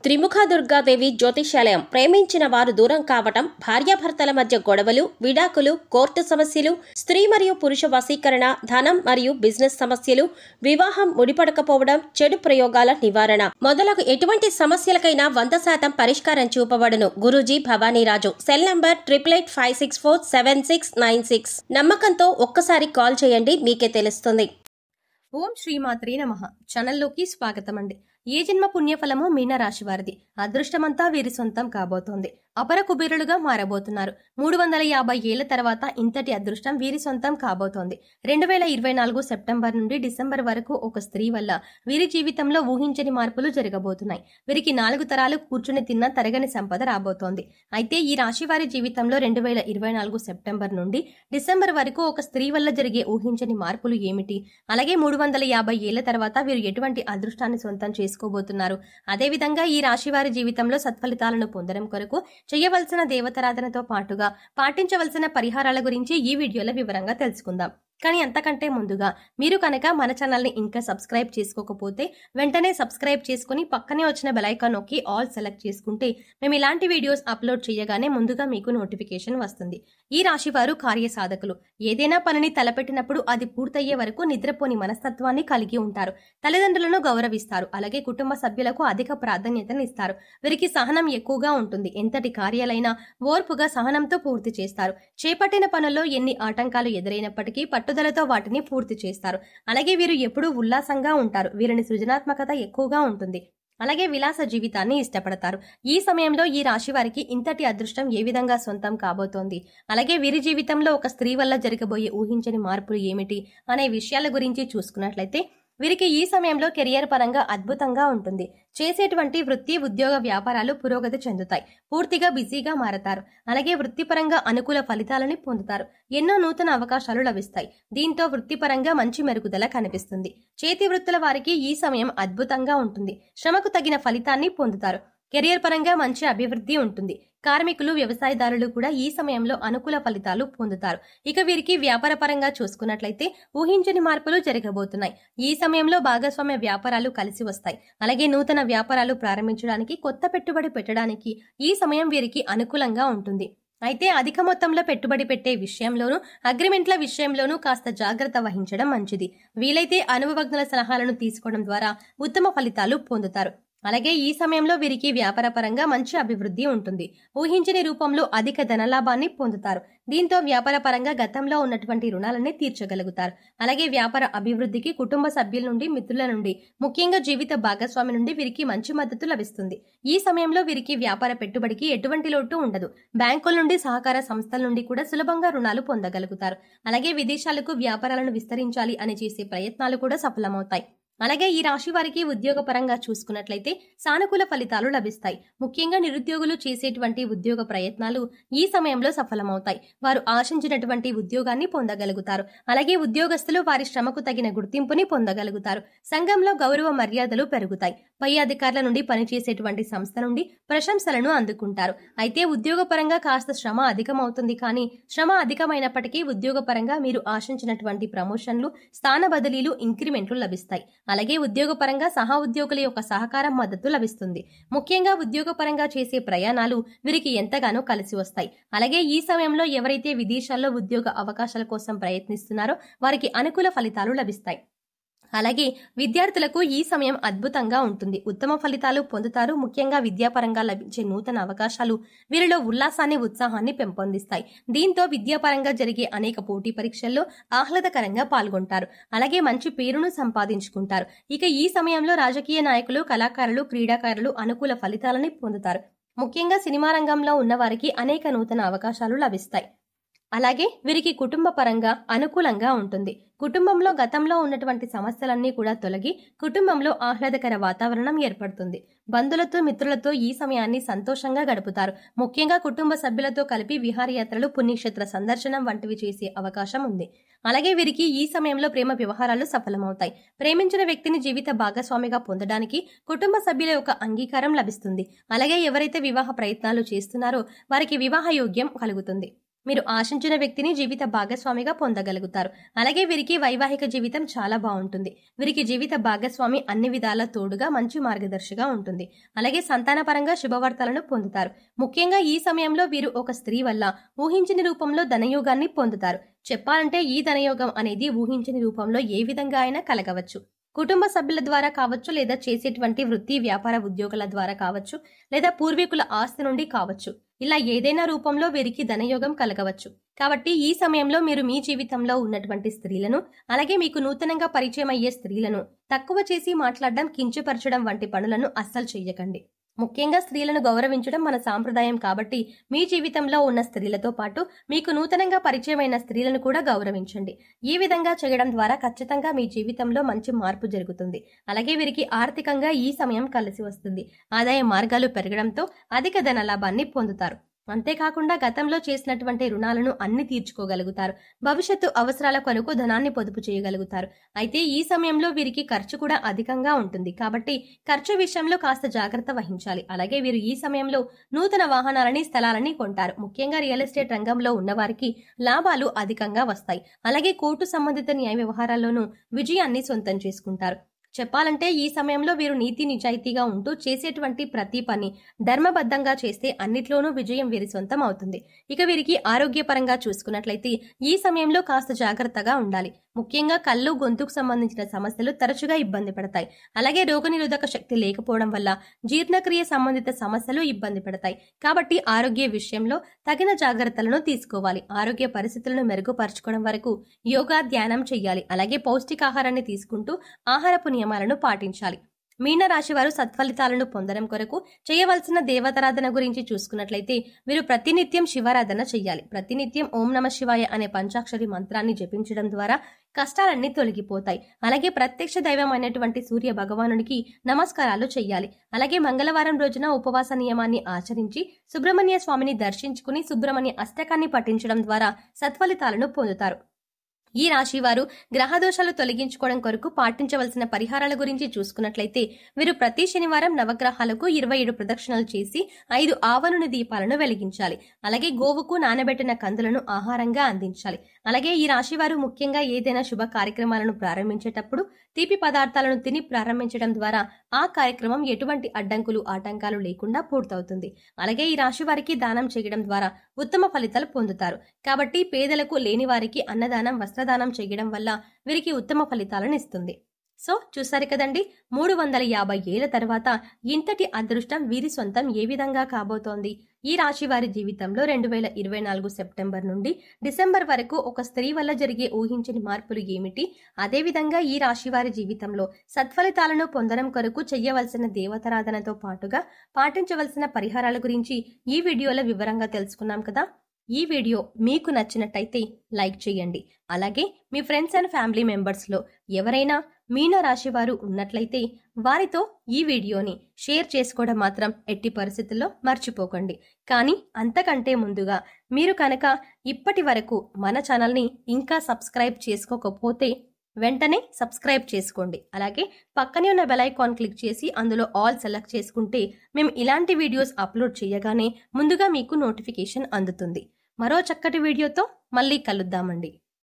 త్రిముఖ దుర్గాదేవి జ్యోతిష్యాలయం. ప్రేమించిన వారు దూరం కావటం, భార్యాభర్తల మధ్య గొడవలు, విడాకులు, కోర్టు సమస్యలు, స్త్రీ మరియు పురుష వశీకరణ, ధనం మరియు బిజినెస్ సమస్యలు, వివాహం ముడిపడకపోవడం, చెడు ప్రయోగాల నివారణ మొదలగు ఎటువంటి సమస్యలకైనా 100% పరిష్కారం చూపబడును. గురూజీ భవానీరాజు. Cell number 8885647696. నమ్మకంతో ఒక్కసారి కాల్ చేయండి, మీకే తెలుస్తుంది. ఓం శ్రీమాత్రే నమః. ఛానల్లోకి స్వాగతం అండి. ఏ జన్మ పుణ్యఫలము మీనరాశి వారిది. అదృష్టమంతా వీరి సొంతం కాబోతోంది. అపర కుబేరులుగా మారబోతున్నారు. 350 ఏళ్ల తర్వాత ఇంతటి అదృష్టం వీరి సొంతం కాబోతోంది. 2024 సెప్టెంబర్ నుండి డిసెంబర్ వరకు ఒక స్త్రీ వల్ల వీరి జీవితంలో ఊహించని మార్పులు జరగబోతున్నాయి. వీరికి 4 తరాలు కూర్చుని తిన్న తరగని సంపద రాబోతోంది. అయితే ఈ రాశి వారి జీవితంలో 2024 సెప్టెంబర్ నుండి డిసెంబర్ వరకు ఒక స్త్రీ వల్ల జరిగే ఊహించని మార్పులు ఏమిటి, అలాగే 350 ఏళ్ల తర్వాత వీరు ఎటువంటి అదృష్టాన్ని సొంతం చేసుకోబోతున్నారు, అదేవిధంగా ఈ రాశి వారి జీవితంలో సత్ఫలితాలను పొందడం కొరకు చేయవలసిన దేవతారాధనతో పాటుగా పాటించవలసిన పరిహారాల గురించి ఈ వీడియోలో వివరంగా తెలుసుకుందాం. కానీ అంతకంటే ముందుగా మీరు కనుక మన ఛానల్ని ఇంకా సబ్స్క్రైబ్ చేసుకోకపోతే వెంటనే సబ్స్క్రైబ్ చేసుకుని పక్కనే వచ్చిన బెల్ ఐకాన్ నొక్కి ఆల్ సెలెక్ట్ చేసుకుంటే మేము ఇలాంటి వీడియోస్ అప్లోడ్ చేయగానే ముందుగా మీకు నోటిఫికేషన్ వస్తుంది. ఈ రాశి వారు కార్యసాధకులు. ఏదైనా పనిని తలపెట్టినప్పుడు అది పూర్తయ్యే వరకు నిద్రపోని మనస్తత్వాన్ని కలిగి ఉంటారు. తల్లిదండ్రులను గౌరవిస్తారు. అలాగే కుటుంబ సభ్యులకు అధిక ప్రాధాన్యతను ఇస్తారు. వీరికి సహనం ఎక్కువగా ఉంటుంది. ఎంతటి కార్యాలైనా ఓర్పుగా సహనంతో పూర్తి చేస్తారు. చేపట్టిన పనుల్లో ఎన్ని ఆటంకాలు ఎదురైనప్పటికీ పట్టుదలతో వాటిని పూర్తి చేస్తారు. అలాగే వీరు ఎప్పుడూ ఉల్లాసంగా ఉంటారు. వీరిని సృజనాత్మకత ఎక్కువగా ఉంటుంది. అలాగే విలాస జీవితాన్ని ఇష్టపడతారు. ఈ సమయంలో ఈ రాశి వారికి ఇంతటి అదృష్టం ఏ విధంగా సొంతం కాబోతోంది, అలాగే వీరి జీవితంలో ఒక స్త్రీ వల్ల జరగబోయే ఊహించని మార్పులు ఏమిటి అనే విషయాల గురించి చూసుకున్నట్లయితే వీరికి ఈ సమయంలో కెరియర్ పరంగా అద్భుతంగా ఉంటుంది. చేసేటువంటి వృత్తి, ఉద్యోగ, వ్యాపారాలు పురోగతి చెందుతాయి. పూర్తిగా బిజీగా మారతారు. అలాగే వృత్తిపరంగా అనుకూల ఫలితాలని పొందుతారు. ఎన్నో నూతన అవకాశాలు లభిస్తాయి. దీంతో వృత్తిపరంగా మంచి మెరుగుదల కనిపిస్తుంది. చేతి వృత్తుల వారికి ఈ సమయం అద్భుతంగా ఉంటుంది. శ్రమకు తగిన ఫలితాన్ని పొందుతారు. కెరియర్ పరంగా మంచి అభివృద్ధి ఉంటుంది. కార్మికులు, వ్యవసాయదారులు కూడా ఈ సమయంలో అనుకూల ఫలితాలు పొందుతారు. ఇక వీరికి వ్యాపార పరంగా చూసుకున్నట్లయితే ఊహించని మార్పులు జరగబోతున్నాయి. ఈ సమయంలో భాగస్వామ్య వ్యాపారాలు కలిసి వస్తాయి. అలాగే నూతన వ్యాపారాలు ప్రారంభించడానికి, కొత్త పెట్టుబడి పెట్టడానికి ఈ సమయం వీరికి అనుకూలంగా ఉంటుంది. అయితే అధిక మొత్తంలో పెట్టుబడి పెట్టే విషయంలోనూ, అగ్రిమెంట్ల విషయంలోనూ కాస్త జాగ్రత్త వహించడం మంచిది. వీలైతే అనుభవజ్ఞుల సలహాలను తీసుకోవడం ద్వారా ఉత్తమ ఫలితాలు పొందుతారు. అలాగే ఈ సమయంలో వీరికి వ్యాపార పరంగా మంచి అభివృద్ధి ఉంటుంది. ఊహించని రూపంలో అధిక ధనలాభాన్ని పొందుతారు. దీంతో వ్యాపార పరంగా గతంలో ఉన్నటువంటి రుణాలన్నీ తీర్చగలుగుతారు. అలాగే వ్యాపార అభివృద్ధికి కుటుంబ సభ్యుల నుండి, మిత్రుల నుండి, ముఖ్యంగా జీవిత భాగస్వామి నుండి వీరికి మంచి మద్దతు లభిస్తుంది. ఈ సమయంలో వీరికి వ్యాపార పెట్టుబడికి ఎటువంటి లోటు ఉండదు. బ్యాంకుల నుండి, సహకార సంస్థల నుండి కూడా సులభంగా రుణాలు పొందగలుగుతారు. అలాగే విదేశాలకు వ్యాపారాలను విస్తరించాలి అని చేసే ప్రయత్నాలు కూడా సఫలమవుతాయి. అలాగే ఈ రాశి వారికి ఉద్యోగ పరంగా చూసుకున్నట్లయితే సానుకూల ఫలితాలు లభిస్తాయి. ముఖ్యంగా నిరుద్యోగులు చేసేటువంటి ఉద్యోగ ప్రయత్నాలు ఈ సమయంలో సఫలమవుతాయి. వారు ఆశించినటువంటి ఉద్యోగాన్ని పొందగలుగుతారు. అలాగే ఉద్యోగస్తులు వారి శ్రమకు తగిన గుర్తింపుని పొందగలుగుతారు. సంఘంలో గౌరవ మర్యాదలు పెరుగుతాయి. పై అధికారుల నుండి, పనిచేసేటువంటి సంస్థ నుండి ప్రశంసలను అందుకుంటారు. అయితే ఉద్యోగ పరంగా కాస్త శ్రమ అధికమవుతుంది. కానీ శ్రమ అధికమైనప్పటికీ ఉద్యోగ పరంగా మీరు ఆశించినటువంటి ప్రమోషన్లు, స్థాన బదిలీలు, ఇంక్రిమెంట్లు లభిస్తాయి. అలాగే ఉద్యోగపరంగా సహా ఉద్యోగుల యొక్క సహకారం, మద్దతు లభిస్తుంది. ముఖ్యంగా ఉద్యోగపరంగా చేసే ప్రయాణాలు వీరికి ఎంతగానో కలిసి వస్తాయి. అలాగే ఈ సమయంలో ఎవరైతే విదేశాల్లో ఉద్యోగ అవకాశాల కోసం ప్రయత్నిస్తున్నారో వారికి అనుకూల ఫలితాలు లభిస్తాయి. అలాగే విద్యార్థులకు ఈ సమయం అద్భుతంగా ఉంటుంది. ఉత్తమ ఫలితాలు పొందుతారు. ముఖ్యంగా విద్యాపరంగా లభించే నూతన అవకాశాలు వీరిలో ఉల్లాసాన్ని, ఉత్సాహాన్ని పెంపొందిస్తాయి. దీంతో విద్యాపరంగా జరిగే అనేక పోటీ పరీక్షల్లో ఆహ్లాదకరంగా పాల్గొంటారు. అలాగే మంచి పేరును సంపాదించుకుంటారు. ఇక ఈ సమయంలో రాజకీయ నాయకులు, కళాకారులు, క్రీడాకారులు అనుకూల ఫలితాలని పొందుతారు. ముఖ్యంగా సినిమా రంగంలో ఉన్న వారికి అనేక నూతన అవకాశాలు లభిస్తాయి. అలాగే వీరికి కుటుంబ పరంగా అనుకూలంగా ఉంటుంది. కుటుంబంలో గతంలో ఉన్నటువంటి సమస్యలన్నీ కూడా తొలగి కుటుంబంలో ఆహ్లాదకర వాతావరణం ఏర్పడుతుంది. బంధువులతో, మిత్రులతో ఈ సమయాన్ని సంతోషంగా గడుపుతారు. ముఖ్యంగా కుటుంబ సభ్యులతో కలిపి విహారయాత్రలు, పుణ్యక్షేత్ర సందర్శనం వంటివి చేసే అవకాశం ఉంది. అలాగే వీరికి ఈ సమయంలో ప్రేమ వ్యవహారాలు సఫలమవుతాయి. ప్రేమించిన వ్యక్తిని జీవిత భాగస్వామిగా పొందడానికి కుటుంబ సభ్యుల యొక్క అంగీకారం లభిస్తుంది. అలాగే ఎవరైతే వివాహ ప్రయత్నాలు చేస్తున్నారో వారికి వివాహ యోగ్యం కలుగుతుంది. మీరు ఆశించిన వ్యక్తిని జీవిత భాగస్వామిగా పొందగలుగుతారు. అలాగే వీరికి వైవాహిక జీవితం చాలా బాగుంటుంది. వీరికి జీవిత భాగస్వామి అన్ని విధాల తోడుగా మంచి మార్గదర్శిగా ఉంటుంది. అలాగే సంతానపరంగా శుభవార్తలను పొందుతారు. ముఖ్యంగా ఈ సమయంలో వీరు ఒక స్త్రీ వల్ల ఊహించని రూపంలో ధనయోగాన్ని పొందుతారు. చెప్పాలంటే ఈ ధనయోగం అనేది ఊహించని రూపంలో ఏ విధంగా అయినా కలగవచ్చు. కుటుంబ సభ్యుల ద్వారా కావచ్చు, లేదా చేసేటువంటి వృత్తి వ్యాపార ఉద్యోగుల ద్వారా కావచ్చు, లేదా పూర్వీకుల ఆస్తి నుండి కావచ్చు. ఇలా ఏదైనా రూపంలో వీరికి ధనయోగం కలగవచ్చు. కాబట్టి ఈ సమయంలో మీరు మీ జీవితంలో ఉన్నటువంటి స్త్రీలను, అలాగే మీకు నూతనంగా పరిచయం అయ్యే స్త్రీలను తక్కువ చేసి మాట్లాడడం, కించపరచడం వంటి పనులను అస్సలు చెయ్యకండి. ముఖ్యంగా స్త్రీలను గౌరవించడం మన సాంప్రదాయం కాబట్టి మీ జీవితంలో ఉన్న స్త్రీలతో పాటు మీకు నూతనంగా పరిచయమైన స్త్రీలను కూడా గౌరవించండి. ఈ విధంగా చేయడం ద్వారా ఖచ్చితంగా మీ జీవితంలో మంచి మార్పు జరుగుతుంది. అలాగే వీరికి ఆర్థికంగా ఈ సమయం కలిసి వస్తుంది. ఆదాయ మార్గాలు పెరగడంతో అధిక ధన లాభాన్ని పొందుతారు. అంతేకాకుండా గతంలో చేసినటువంటి రుణాలను అన్ని తీర్చుకోగలుగుతారు. భవిష్యత్తు అవసరాల కొరకు ధనాన్ని పొదుపు చేయగలుగుతారు. అయితే ఈ సమయంలో వీరికి ఖర్చు కూడా అధికంగా ఉంటుంది. కాబట్టి ఖర్చు విషయంలో కాస్త జాగ్రత్త వహించాలి. అలాగే వీరు ఈ సమయంలో నూతన వాహనాలని, స్థలాలని కొంటారు. ముఖ్యంగా రియల్ ఎస్టేట్ రంగంలో ఉన్నవారికి లాభాలు అధికంగా వస్తాయి. అలాగే కోర్టు సంబంధిత న్యాయ వ్యవహారాల్లోనూ విజయాన్ని సొంతం చేసుకుంటారు. చెప్పాలంటే ఈ సమయంలో వీరు నీతి నిజాయితీగా ఉంటూ చేసేటువంటి ప్రతి పని ధర్మబద్ధంగా చేస్తే అన్నిట్లోనూ విజయం వీరి సొంతం అవుతుంది. ఇక వీరికి ఆరోగ్యపరంగా చూసుకున్నట్లయితే ఈ సమయంలో కాస్త జాగ్రత్తగా ఉండాలి. ముఖ్యంగా కళ్ళు, గొంతుకు సంబంధించిన సమస్యలు తరచుగా ఇబ్బంది పడతాయి. అలాగే రోగనిరోధక శక్తి లేకపోవడం వల్ల జీర్ణక్రియ సంబంధిత సమస్యలు ఇబ్బంది పడతాయి. కాబట్టి ఆరోగ్య విషయంలో తగిన జాగ్రత్తలను తీసుకోవాలి. ఆరోగ్య పరిస్థితులను మెరుగుపరచుకోవడం వరకు యోగా, ధ్యానం చేయాలి. అలాగే పౌష్టికాహారాన్ని తీసుకుంటూ ఆహారపు నియమాలను పాటించాలి. మీన రాశి వారు సత్ఫలితాలను పొందడం కొరకు చేయవలసిన దేవతారాధన గురించి చూసుకున్నట్లయితే వీరు ప్రతినిత్యం శివారాధన చెయ్యాలి. ప్రతినిత్యం ఓం నమ శివాయ అనే పంచాక్షరి మంత్రాన్ని జపించడం ద్వారా కష్టాలన్నీ తొలగిపోతాయి. అలాగే ప్రత్యక్ష దైవం అయినటువంటి సూర్య భగవానుడికి నమస్కారాలు చెయ్యాలి. అలాగే మంగళవారం రోజున ఉపవాస నియమాన్ని ఆచరించి సుబ్రహ్మణ్య స్వామిని దర్శించుకుని సుబ్రహ్మణ్య అష్టకాన్ని పఠించడం ద్వారా సత్ఫలితాలను పొందుతారు. ఈ రాశి వారు గ్రహదోషాలు తొలగించుకోవడం కొరకు పాటించవలసిన పరిహారాల గురించి చూసుకున్నట్లయితే వీరు ప్రతి శనివారం నవగ్రహాలకు 27 ప్రదక్షిణలు చేసి 5 ఆవనుని దీపాలను వెలిగించాలి. అలాగే గోవుకు నానబెట్టిన కందులను ఆహారంగా అందించాలి. అలాగే ఈ రాశి వారు ముఖ్యంగా ఏదైనా శుభ కార్యక్రమాలను ప్రారంభించేటప్పుడు తీపి పదార్థాలను తిని ప్రారంభించడం ద్వారా ఆ కార్యక్రమం ఎటువంటి అడ్డంకులు, ఆటంకాలు లేకుండా పూర్తవుతుంది. అలాగే ఈ రాశి వారికి దానం చేయడం ద్వారా ఉత్తమ ఫలితాలు పొందుతారు. కాబట్టి పేదలకు, లేని వారికి అన్నదానం, వస్త్రదానం చేయడం వల్ల వీరికి ఉత్తమ ఫలితాలను ఇస్తుంది. సో చూసారు కదండి, 350 ఏళ్ల తర్వాత ఇంతటి అదృష్టం వీరి సొంతం ఏ విధంగా కాబోతోంది. ఈ రాశి వారి జీవితంలో 2024 సెప్టెంబర్ నుండి డిసెంబర్ వరకు ఒక స్త్రీ వల్ల జరిగే ఊహించని మార్పులు ఏమిటి, అదేవిధంగా ఈ రాశి వారి జీవితంలో సత్ఫలితాలను పొందడం కొరకు చెయ్యవలసిన దేవతారాధనతో పాటుగా పాటించవలసిన పరిహారాల గురించి ఈ వీడియోలో వివరంగా తెలుసుకున్నాం కదా. ఈ వీడియో మీకు నచ్చినట్టయితే లైక్ చేయండి. అలాగే మీ ఫ్రెండ్స్ అండ్ ఫ్యామిలీ మెంబర్స్లో ఎవరైనా మీన రాశి వారు ఉన్నట్లయితే వారితో ఈ వీడియోని షేర్ చేసుకోవడం మాత్రం ఎట్టి పరిస్థితుల్లో మర్చిపోకండి. కానీ అంతకంటే ముందుగా మీరు కనుక ఇప్పటి వరకు మన ఛానల్ని ఇంకా సబ్స్క్రైబ్ చేసుకోకపోతే వెంటనే సబ్స్క్రైబ్ చేసుకోండి. అలాగే పక్కనే ఉన్న బెల్ ఐకాన్ క్లిక్ చేసి అందులో ఆల్ సెలెక్ట్ చేసుకుంటే మేము ఇలాంటి వీడియోస్ అప్లోడ్ చేయగానే ముందుగా మీకు నోటిఫికేషన్ అందుతుంది. మరో చక్కటి వీడియోతో మళ్ళీ కలుద్దామండి.